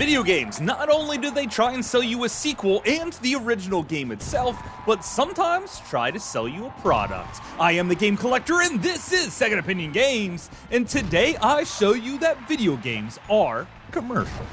Video games, not only do they try and sell you a sequel and the original game itself, but sometimes try to sell you a product. I am the Game Collector and this is Second Opinion Games, and today I show you that video games are commercials.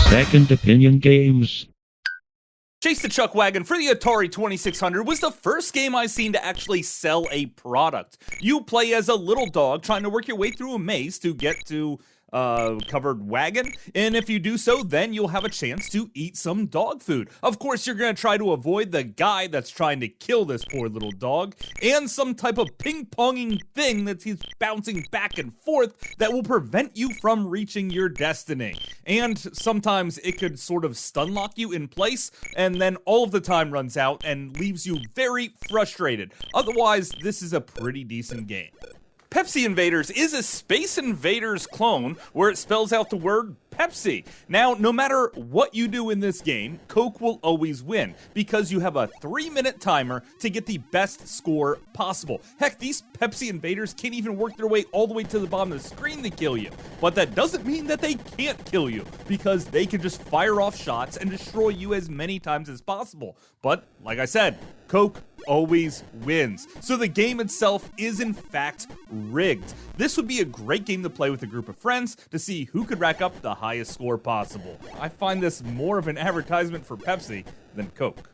Second Opinion Games. Chase the Chuck Wagon for the Atari 2600 was the first game I seen to actually sell a product. You play as a little dog trying to work your way through a maze to get to covered wagon, and if you do so, then you'll have a chance to eat some dog food. Of course, you're gonna try to avoid the guy that's trying to kill this poor little dog, and some type of ping-ponging thing that he's bouncing back and forth that will prevent you from reaching your destiny. And sometimes it could sort of stun lock you in place, and then all of the time runs out and leaves you very frustrated. Otherwise, this is a pretty decent game. Pepsi Invaders is a Space Invaders clone where it spells out the word Pepsi. Now, no matter what you do in this game, Coke will always win because you have a 3-minute timer to get the best score possible. Heck, these Pepsi Invaders can't even work their way all the way to the bottom of the screen to kill you. But that doesn't mean that they can't kill you because they can just fire off shots and destroy you as many times as possible. But, like I said, Coke always wins. So the game itself is in fact rigged. This would be a great game to play with a group of friends to see who could rack up the highest score possible. I find this more of an advertisement for Pepsi than Coke.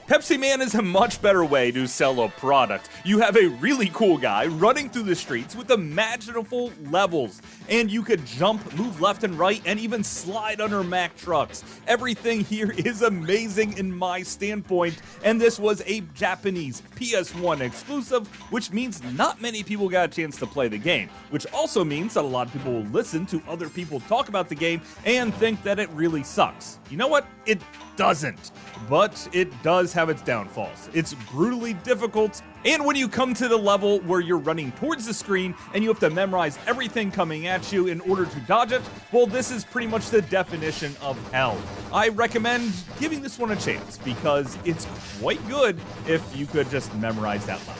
Pepsiman is a much better way to sell a product. You have a really cool guy running through the streets with imaginable levels, and you could jump, move left and right, and even slide under Mack trucks. Everything here is amazing in my standpoint, and this was a Japanese PS1 exclusive, which means not many people got a chance to play the game, which also means that a lot of people will listen to other people talk about the game and think that it really sucks. You know what? It doesn't, but it does have its downfalls. It's brutally difficult, and when you come to the level where you're running towards the screen and you have to memorize everything coming at you in order to dodge it, well, this is pretty much the definition of hell. I recommend giving this one a chance because it's quite good if you could just memorize that level.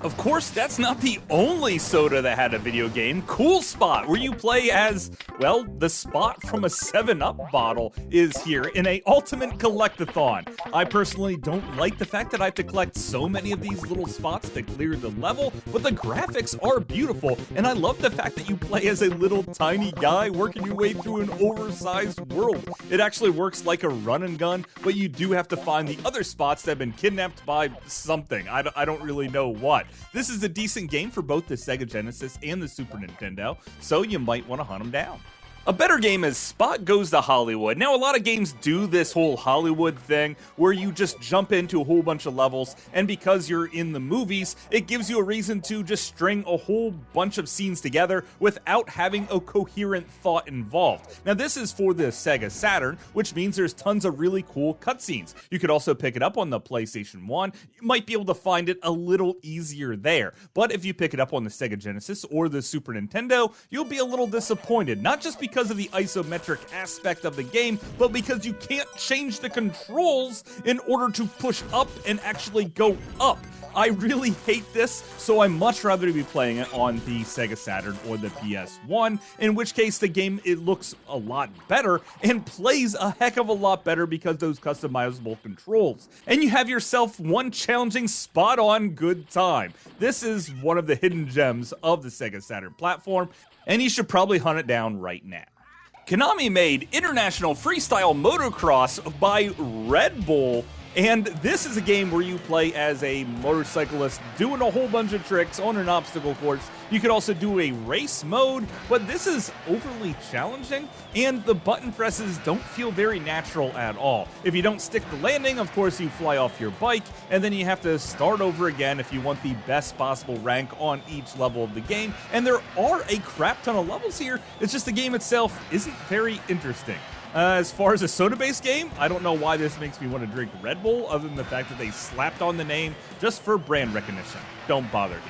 Of course, that's not the only soda that had a video game. Cool Spot, where you play as, well, the Spot from a 7-Up bottle is here in a ultimate collectathon. I personally don't like the fact that I have to collect so many of these little spots to clear the level, but the graphics are beautiful, and I love the fact that you play as a little tiny guy working your way through an oversized world. It actually works like a run and gun, but you do have to find the other spots that have been kidnapped by something. I don't really know what. This is a decent game for both the Sega Genesis and the Super Nintendo, so you might want to hunt them down. A better game is Spot Goes to Hollywood. Now, a lot of games do this whole Hollywood thing where you just jump into a whole bunch of levels, and because you're in the movies, it gives you a reason to just string a whole bunch of scenes together without having a coherent thought involved. Now, this is for the Sega Saturn, which means there's tons of really cool cutscenes. You could also pick it up on the PlayStation 1. You might be able to find it a little easier there. But if you pick it up on the Sega Genesis or the Super Nintendo, you'll be a little disappointed, not just because of the isometric aspect of the game, but because you can't change the controls in order to push up and actually go up. I really hate this, so I much rather be playing it on the Sega Saturn or the PS1, in which case the game, it looks a lot better and plays a heck of a lot better because those customizable controls. And you have yourself one challenging spot-on good time. This is one of the hidden gems of the Sega Saturn platform, and you should probably hunt it down right now. Konami made International Freestyle Motocross by Red Bull, and this is a game where you play as a motorcyclist doing a whole bunch of tricks on an obstacle course. You could also do a race mode, but this is overly challenging, and the button presses don't feel very natural at all. If you don't stick the landing, of course you fly off your bike, and then you have to start over again if you want the best possible rank on each level of the game, and there are a crap ton of levels here. It's just the game itself isn't very interesting. As far as a soda-based game, I don't know why this makes me want to drink Red Bull, other than the fact that they slapped on the name just for brand recognition. Don't bother here.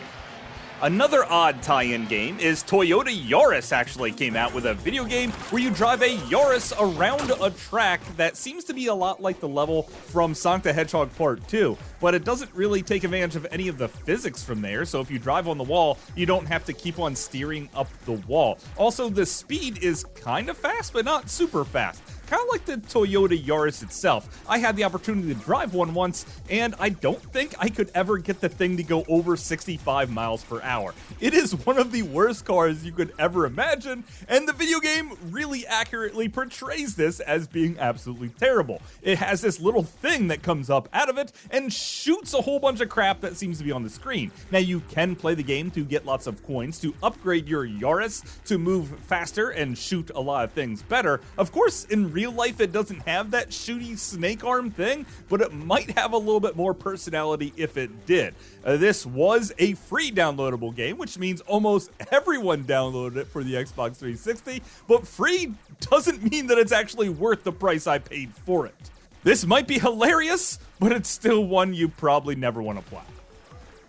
Another odd tie-in game is Toyota Yaris actually came out with a video game where you drive a Yaris around a track that seems to be a lot like the level from Sonic the Hedgehog Part 2, but it doesn't really take advantage of any of the physics from there, so if you drive on the wall, you don't have to keep on steering up the wall. Also, the speed is kind of fast, but not super fast. Kind of like the Toyota Yaris itself. I had the opportunity to drive one once, and I don't think I could ever get the thing to go over 65 miles per hour. It is one of the worst cars you could ever imagine, and the video game really accurately portrays this as being absolutely terrible. It has this little thing that comes up out of it and shoots a whole bunch of crap that seems to be on the screen. Now, you can play the game to get lots of coins to upgrade your Yaris to move faster and shoot a lot of things better. Of course, in real life, it doesn't have that shooty snake arm thing, but it might have a little bit more personality if it did. This was a free downloadable game, which means almost everyone downloaded it for the Xbox 360, but free doesn't mean that it's actually worth the price I paid for it. This might be hilarious, but it's still one you probably never want to play.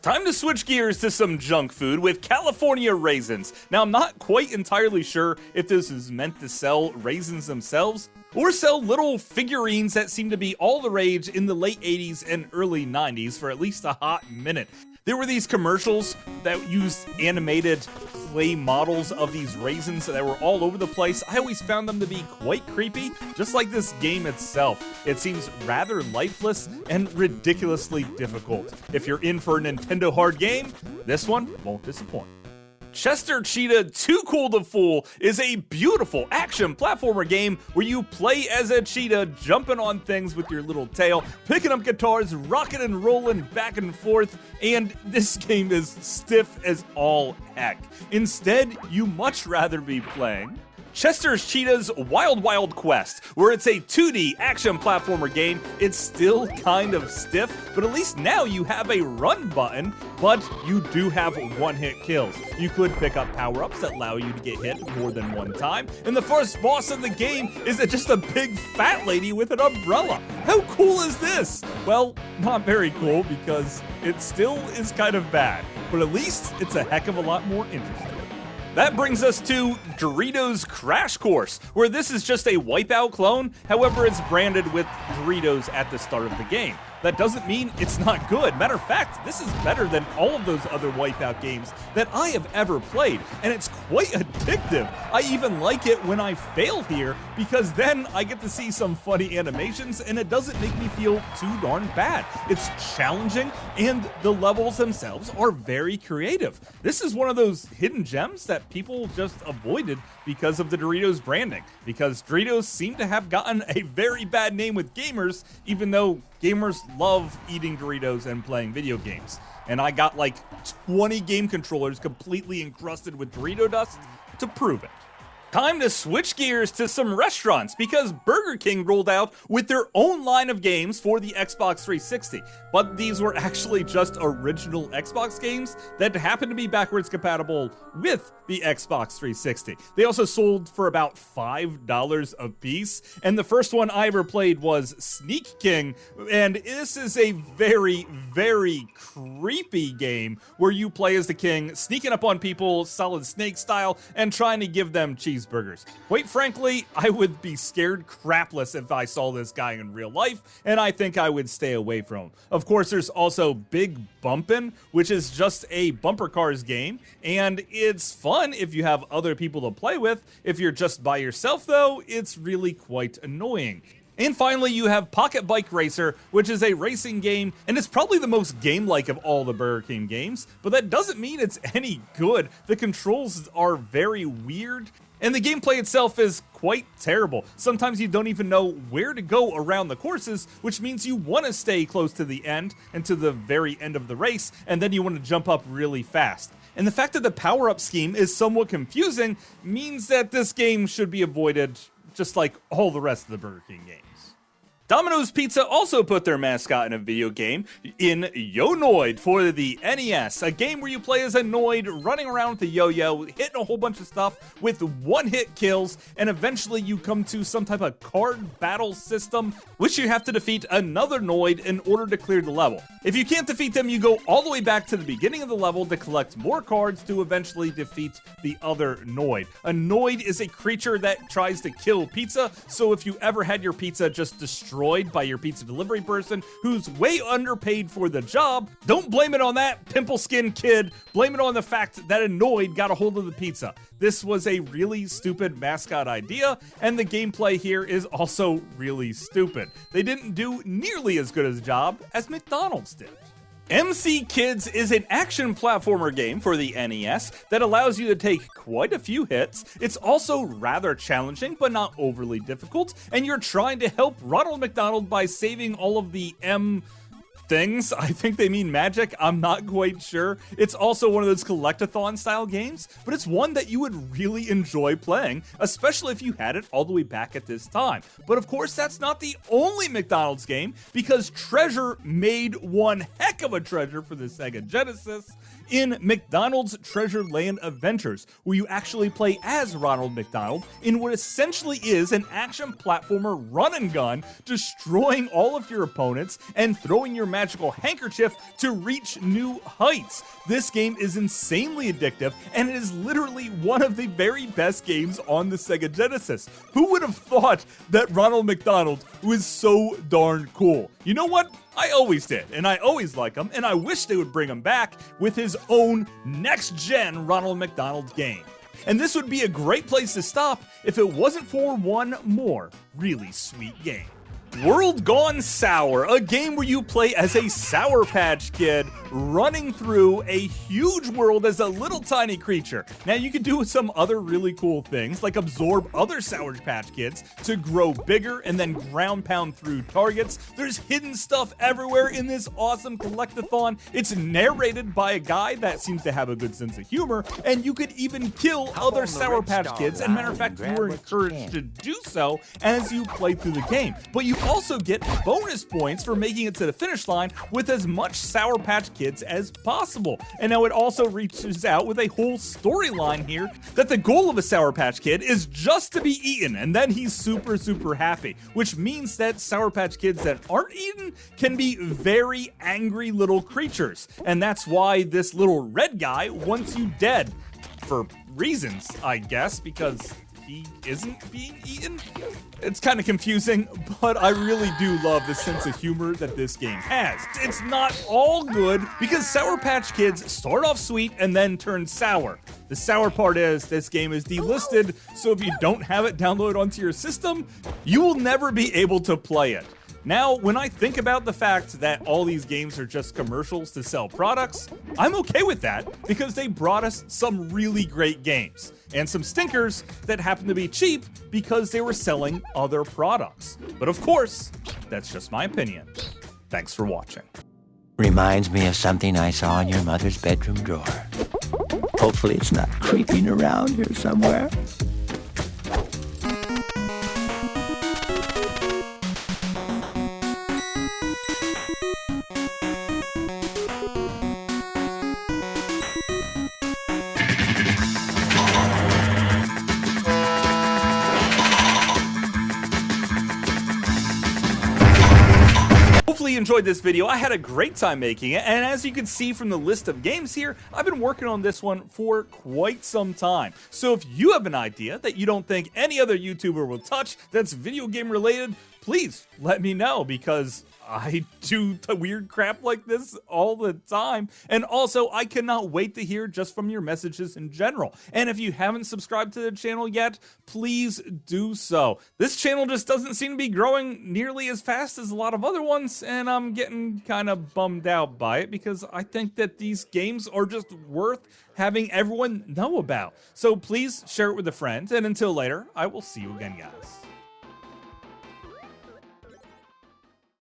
Time to switch gears to some junk food with California raisins. Now, I'm not quite entirely sure if this is meant to sell raisins themselves or sell little figurines that seem to be all the rage in the late 80s and early 90s for at least a hot minute. There were these commercials that used animated clay models of these raisins that were all over the place. I always found them to be quite creepy, just like this game itself. It seems rather lifeless and ridiculously difficult. If you're in for a Nintendo hard game, this one won't disappoint. Chester Cheetah Too Cool to Fool is a beautiful action platformer game where you play as a cheetah jumping on things with your little tail, picking up guitars, rocking and rolling back and forth, and this game is stiff as all heck. Instead, you much rather be playing Chester's Cheetah's Wild Wild Quest, where it's a 2D action platformer game. It's still kind of stiff, but at least now you have a run button, but you do have one-hit kills. You could pick up power-ups that allow you to get hit more than one time, and the first boss of the game is just a big fat lady with an umbrella. How cool is this? Well, not very cool because it still is kind of bad, but at least it's a heck of a lot more interesting. That brings us to Doritos Crash Course, where this is just a Wipeout clone, however it's branded with Doritos at the start of the game. That doesn't mean it's not good. Matter of fact, this is better than all of those other Wipeout games that I have ever played, and it's quite addictive. I even like it when I fail here, because then I get to see some funny animations, and it doesn't make me feel too darn bad. It's challenging, and the levels themselves are very creative. This is one of those hidden gems that people just avoided because of the Doritos branding, because Doritos seem to have gotten a very bad name with gamers, even though gamers love eating Doritos and playing video games. And I got like 20 game controllers completely encrusted with Dorito dust to prove it. Time to switch gears to some restaurants, because Burger King rolled out with their own line of games for the Xbox 360, but these were actually just original Xbox games that happened to be backwards compatible with the Xbox 360. They also sold for about $5 a piece, and the first one I ever played was Sneak King, and this is a very, very creepy game where you play as the king, sneaking up on people, Solid Snake style, and trying to give them cheeseburgers. Quite frankly, I would be scared crapless if I saw this guy in real life, and I think I would stay away from him. Of course, there's also Big Bumpin', which is just a bumper cars game, and it's fun if you have other people to play with. If you're just by yourself, though, it's really quite annoying. And finally, you have Pocket Bike Racer, which is a racing game, and it's probably the most game-like of all the Burger King games, but that doesn't mean it's any good. The controls are very weird, and the gameplay itself is quite terrible. Sometimes you don't even know where to go around the courses, which means you want to stay close to the end and to the very end of the race, and then you want to jump up really fast. And the fact that the power-up scheme is somewhat confusing means that this game should be avoided, just like all the rest of the Burger King games. Domino's Pizza also put their mascot in a video game in Yo-Noid for the NES, a game where you play as a Noid running around with a yo-yo, hitting a whole bunch of stuff with one-hit kills, and eventually you come to some type of card battle system, which you have to defeat another Noid in order to clear the level. If you can't defeat them, you go all the way back to the beginning of the level to collect more cards to eventually defeat the other Noid. A Noid is a creature that tries to kill pizza, so if you ever had your pizza just destroyed by your pizza delivery person who's way underpaid for the job, don't blame it on that pimple skin kid. Blame it on the fact that a Noid got a hold of the pizza. This was a really stupid mascot idea, and the gameplay here is also really stupid. They didn't do nearly as good a job as McDonald's did. MC Kids is an action platformer game for the NES that allows you to take quite a few hits. It's also rather challenging, but not overly difficult, and you're trying to help Ronald McDonald by saving all of the M things. I think they mean magic. I'm not quite sure. It's also one of those collectathon style games, but it's one that you would really enjoy playing, especially if you had it all the way back at this time. But of course, that's not the only McDonald's game, because Treasure made one heck of a treasure for the Sega Genesis in McDonald's Treasure Land Adventures, where you actually play as Ronald McDonald in what essentially is an action platformer run and gun, destroying all of your opponents and throwing your magical handkerchief to reach new heights. This game is insanely addictive, and it is literally one of the very best games on the Sega Genesis. Who would have thought that Ronald McDonald was so darn cool? You know what? I always did, and I always like him, and I wish they would bring him back with his own next-gen Ronald McDonald game. And this would be a great place to stop if it wasn't for one more really sweet game. World Gone Sour, a game where you play as a Sour Patch Kid running through a huge world as a little tiny creature. Now you can do some other really cool things, like absorb other Sour Patch Kids to grow bigger and then ground pound through targets. There's hidden stuff everywhere in this awesome collectathon. It's narrated by a guy that seems to have a good sense of humor, and you could even kill other Sour Patch Kids. And matter of fact, you are encouraged to do so as you play through the game. But you also get bonus points for making it to the finish line with as much Sour Patch Kids as possible. And now it also reaches out with a whole storyline here that the goal of a Sour Patch Kid is just to be eaten, and then he's super happy, which means that Sour Patch Kids that aren't eaten can be very angry little creatures. And that's why this little red guy wants you dead. For reasons, I guess, because he isn't being eaten? It's kind of confusing, but I really do love the sense of humor that this game has. It's not all good, because Sour Patch Kids start off sweet and then turn sour. The sour part is this game is delisted, so if you don't have it downloaded onto your system, you will never be able to play it. Now, when I think about the fact that all these games are just commercials to sell products, I'm okay with that, because they brought us some really great games, and some stinkers that happen to be cheap because they were selling other products. But of course, that's just my opinion. Thanks for watching. Reminds me of something I saw in your mother's bedroom drawer. Hopefully it's not creeping around here somewhere. Hopefully you enjoyed this video. I had a great time making it, and as you can see from the list of games here, I've been working on this one for quite some time. So if you have an idea that you don't think any other YouTuber will touch that's video game related, please let me know, because I do weird crap like this all the time. And also, I cannot wait to hear just from your messages in general. And if you haven't subscribed to the channel yet, please do so. This channel just doesn't seem to be growing nearly as fast as a lot of other ones, and I'm getting kind of bummed out by it, because I think that these games are just worth having everyone know about. So please share it with a friend, and until later, I will see you again, guys.